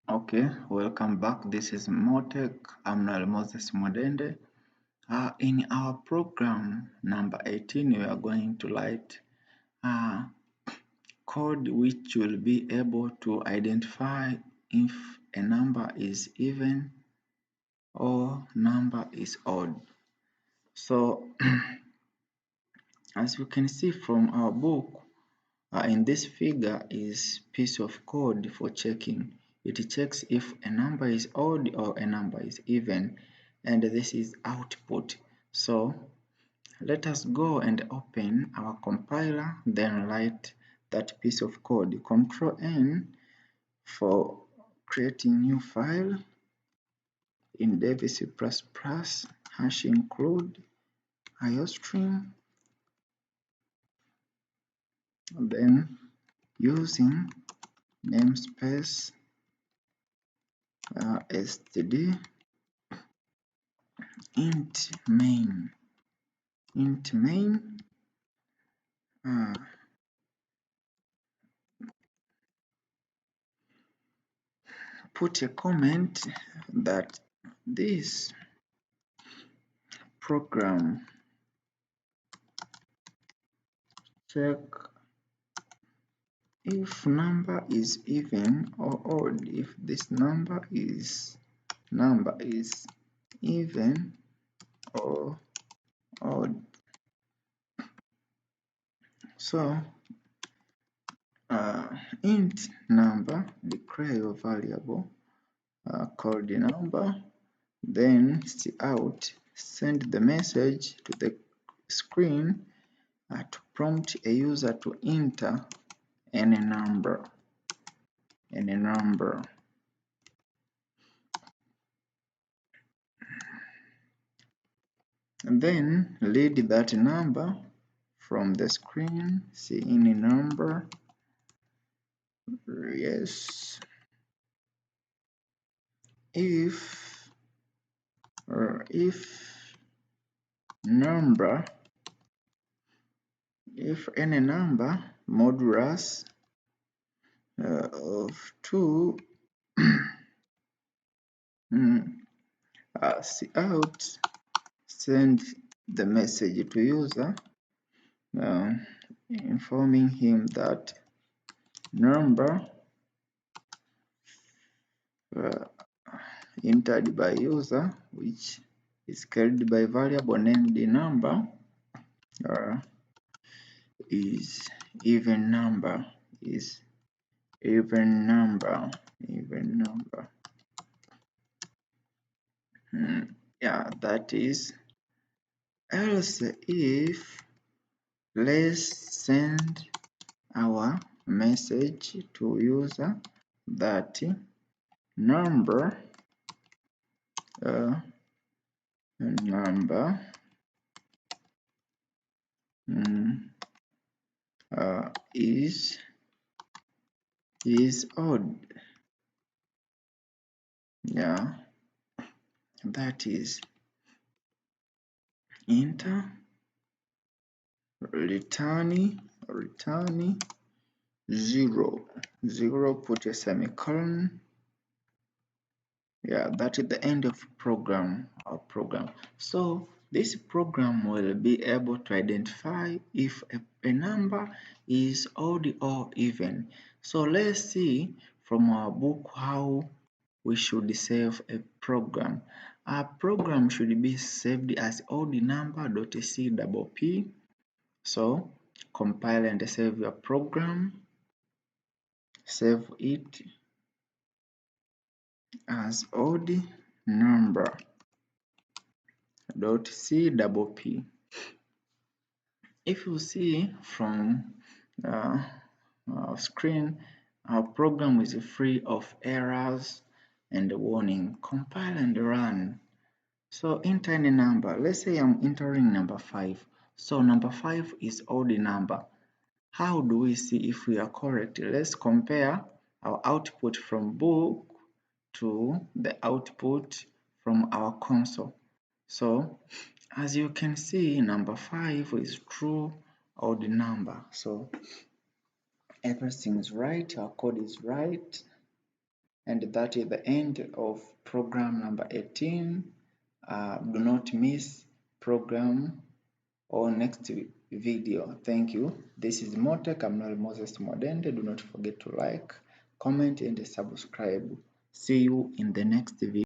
Okay, welcome back. This is MoTech. I'm Noel Mwadende. In our program number 18, we are going to write code which will be able to identify if a number is even or number is odd. So, as you can see from our book, in this figure is piece of code for checking. It checks if a number is odd or a number is even, and this is output. So let us go and open our compiler, then write that piece of code. Control N for creating new file in Dev C++, hash include iostream, then using namespace std int main put a comment that this program check if number is even or odd, if this number is even or odd. So int number, declare your variable called number, then cout, send the message to the screen to prompt a user to enter any number. And then read that number from the screen, see any number, yes, if any number modulus of 2 cout, send the message to user informing him that number entered by user, which is carried by variable named number, is even number. Yeah, that is. Else if, let's send our message to user that number is odd. Yeah, that is. Enter return 0, put a semicolon. Yeah, that is the end of program. So this program will be able to identify if a number is odd or even. So let's see from our book how we should save a program. Our program should be saved as odd number.cpp. So compile and save your program. Save it as odd number.cpp. If you see from our screen, our program is free of errors and warning. Compile and run. So enter any number. Let's say I'm entering number 5. So number 5 is odd number. How do we see if we are correct? Let's compare our output from book to the output from our console. So as you can see, number 5 is true odd number. So everything is right, our code is right. And that is the end of program number 18. Do not miss program or next video. Thank you. This is MoTech. I'm Noel Mwadende. Do not forget to like, comment, and subscribe. See you in the next video.